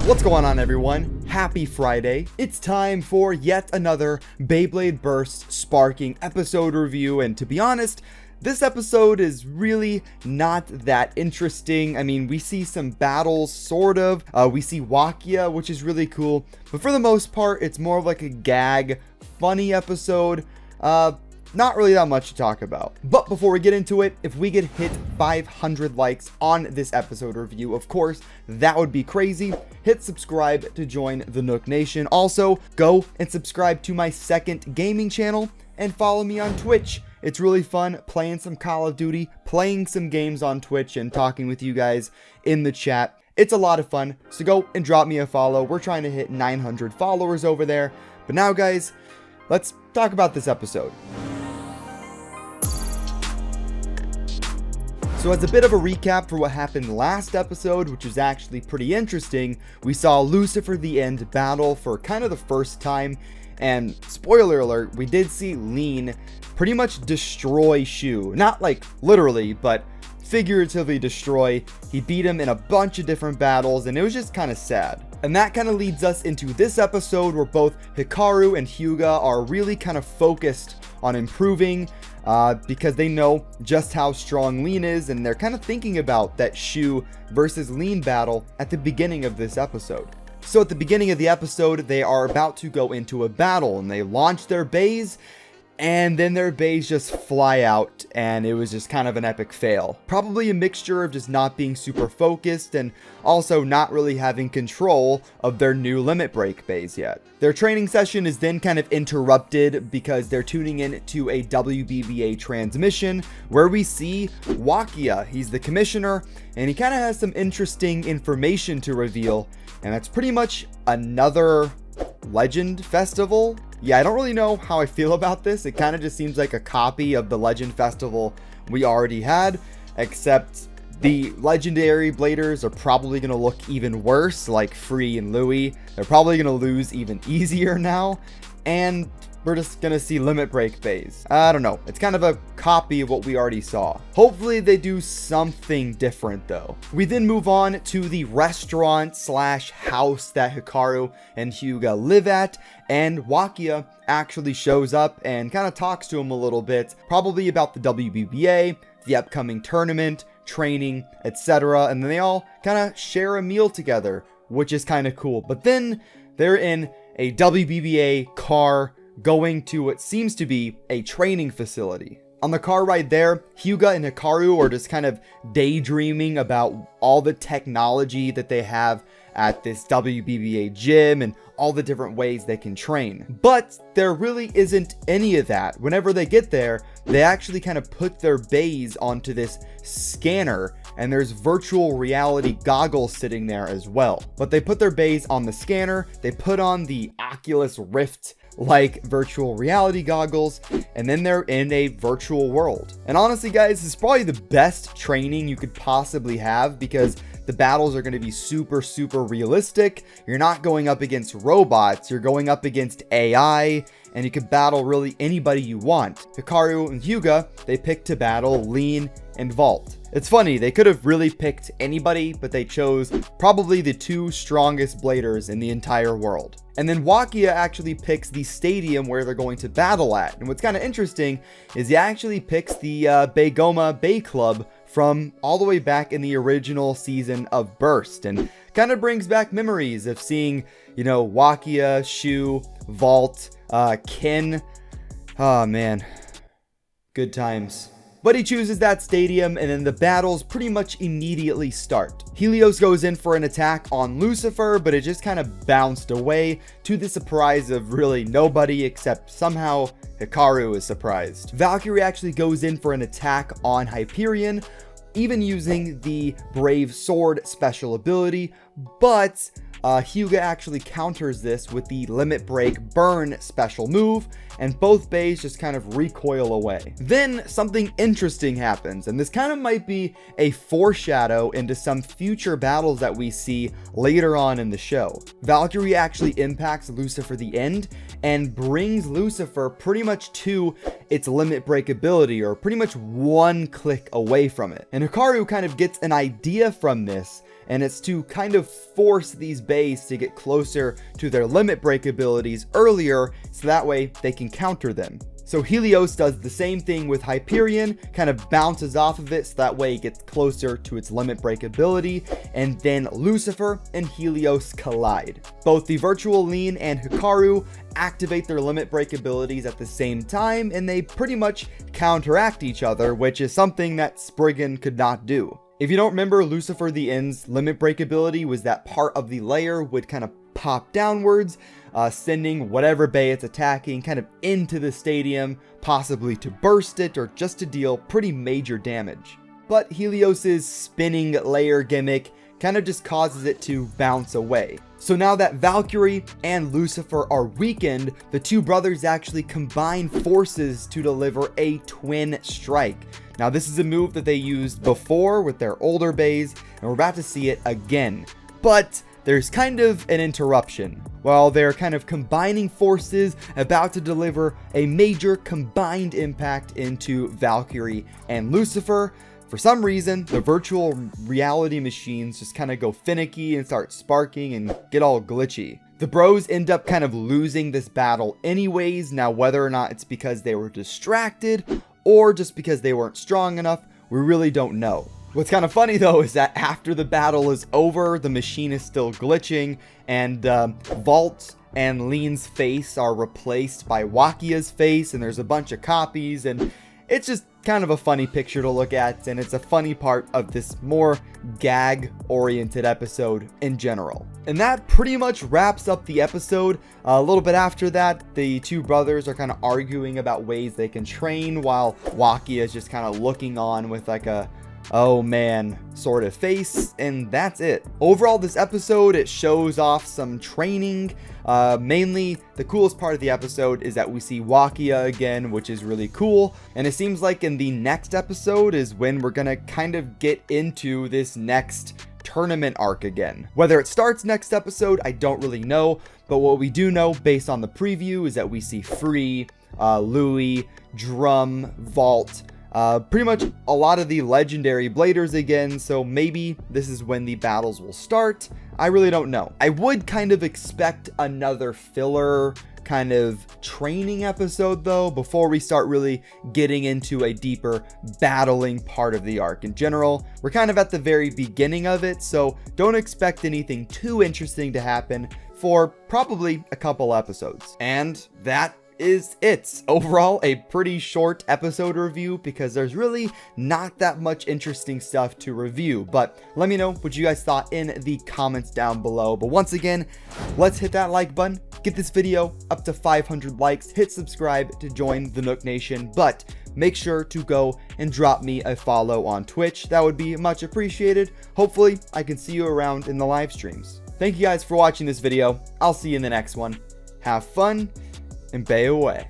What's going on, everyone? Happy Friday. It's time for yet another Beyblade Burst Sparking episode review, and to be honest, this episode is really not that interesting. I mean, we see some battles, sort of. We see Wakiya, which is really cool, but for the most part, it's more of like a gag, funny episode. Not really that much to talk about. But before we get into it, if we could hit 500 likes on this episode review, of course, that would be crazy. Hit subscribe to join the Nook Nation. Also, go and subscribe to my second gaming channel and follow me on Twitch. It's really fun playing some Call of Duty, playing some games on Twitch, and talking with you guys in the chat. It's a lot of fun, so go and drop me a follow. We're trying to hit 900 followers over there. But now, guys, let's talk about this episode. So as a bit of a recap for what happened last episode, which was actually pretty interesting, we saw Lucifer the End battle for kind of the first time, and spoiler alert, we did see Lean pretty much destroy Shu. Not like literally, but figuratively destroy. He beat him in a bunch of different battles, and it was just kind of sad. And that kind of leads us into this episode where both Hikaru and Hyuga are really kind of focused on improving because they know just how strong Lean is, and they're kind of thinking about that Shu versus Lean battle at the beginning of this episode. So at the beginning of the episode, they are about to go into a battle, and they launch their bays, and then their bays just fly out, and it was just kind of an epic fail. Probably a mixture of just not being super focused and also not really having control of their new limit break bays yet. Their training session is then kind of interrupted because they're tuning in to a WBBA transmission where we see Wakiya. He's the commissioner, and he kind of has some interesting information to reveal, and that's pretty much another Legend Festival. Yeah, I don't really know how I feel about this. It kind of just seems like a copy of the Legend Festival we already had, except the legendary bladers are probably going to look even worse, like Free and Louie. They're probably going to lose even easier now, and we're just going to see limit break bays. I don't know. It's kind of a copy of what we already saw. Hopefully they do something different though. We then move on to the restaurant slash house that Hikaru and Hyuga live at, and Wakiya actually shows up and kind of talks to him a little bit, probably about the WBBA, the upcoming tournament, training, etc. And then they all kind of share a meal together, which is kind of cool. But then they're in a WBBA car going to what seems to be a training facility. On the car ride there, Hyuga and Hikaru are just kind of daydreaming about all the technology that they have at this WBBA gym and all the different ways they can train. But there really isn't any of that. Whenever they get there, they actually kind of put their bays onto this scanner, and there's virtual reality goggles sitting there as well. But they put their bays on the scanner, they put on the Oculus Rift like virtual reality goggles, and then they're in a virtual world. And honestly, guys, this is probably the best training you could possibly have because the battles are going to be super realistic. You're not going up against robots, you're going up against AI, and you can battle really anybody you want. Hikaru and Hyuga, they picked to battle Lean and Vault. It's funny, they could have really picked anybody, but they chose probably the two strongest bladers in the entire world. And then Wakiya actually picks the stadium where they're going to battle at. And what's kind of interesting is he actually picks the Baygoma Bay Club from all the way back in the original season of Burst, and kind of brings back memories of seeing, you know, Wakiya, Shu, Vault, Kin. Oh man, good times. But he chooses that stadium, and then the battles pretty much immediately start. Helios goes in for an attack on Lucifer, but it just kind of bounced away to the surprise of really nobody, except somehow Hikaru is surprised. Valkyrie actually goes in for an attack on Hyperion, even using the Brave Sword special ability, but Hyuga actually counters this with the Limit Break Burn special move, and both bays just kind of recoil away. Then something interesting happens, and this kind of might be a foreshadow into some future battles that we see later on in the show. Valkyrie actually impacts Lucifer the End and brings Lucifer pretty much to its limit break ability, or pretty much one click away from it. And Hikaru kind of gets an idea from this and it's to kind of force these bays to get closer to their limit break abilities earlier, so that way they can counter them. So Helios does the same thing with Hyperion, kind of bounces off of it so that way it gets closer to its limit break ability, and then Lucifer and Helios collide. Both the Virtual Lean and Hikaru activate their limit break abilities at the same time, and they pretty much counteract each other, which is something that Spriggan could not do. If you don't remember, Lucifer the End's limit break ability was that part of the layer would kind of pop downwards, sending whatever bay it's attacking kind of into the stadium, possibly to burst it or just to deal pretty major damage. But Helios's spinning layer gimmick kind of just causes it to bounce away. So now that Valkyrie and Lucifer are weakened, the two brothers actually combine forces to deliver a twin strike. Now this is a move that they used before with their older bays, and we're about to see it again. But there's kind of an interruption. While they're kind of combining forces, about to deliver a major combined impact into Valkyrie and Lucifer, for some reason, the virtual reality machines just kind of go finicky and start sparking and get all glitchy. The bros end up kind of losing this battle anyways. Now, whether or not it's because they were distracted or just because they weren't strong enough, we really don't know. What's kind of funny though is that after the battle is over, the machine is still glitching, and Vault and Lean's face are replaced by Wakiya's face, and there's a bunch of copies, and it's just kind of a funny picture to look at, and it's a funny part of this more gag-oriented episode in general. And that pretty much wraps up the episode. A little bit after that, the two brothers are kind of arguing about ways they can train, while Wakiya is just kind of looking on with like a oh man sort of face, and that's it. Overall, this episode, it shows off some training. Mainly the coolest part of the episode is that we see Wakiya again, which is really cool, and it seems like in the next episode is when we're gonna kind of get into this next tournament arc again. Whether it starts next episode, I don't really know, but what we do know based on the preview is that we see Free, Louis, Drum, Vault, pretty much a lot of the legendary bladers again, so maybe this is when the battles will start. I really don't know. I would kind of expect another filler kind of training episode though, before we start really getting into a deeper battling part of the arc. In general, we're kind of at the very beginning of it, so don't expect anything too interesting to happen for probably a couple episodes. And that is it. Overall, a pretty short episode review because there's really not that much interesting stuff to review, but let me know what you guys thought in the comments down below. But once again, let's hit that like button, get this video up to 500 likes, hit subscribe to join the Nook Nation, but make sure to go and drop me a follow on Twitch. That would be much appreciated. Hopefully I can see you around in the live streams. Thank you guys for watching this video. I'll see you in the next one. Have fun and bay away.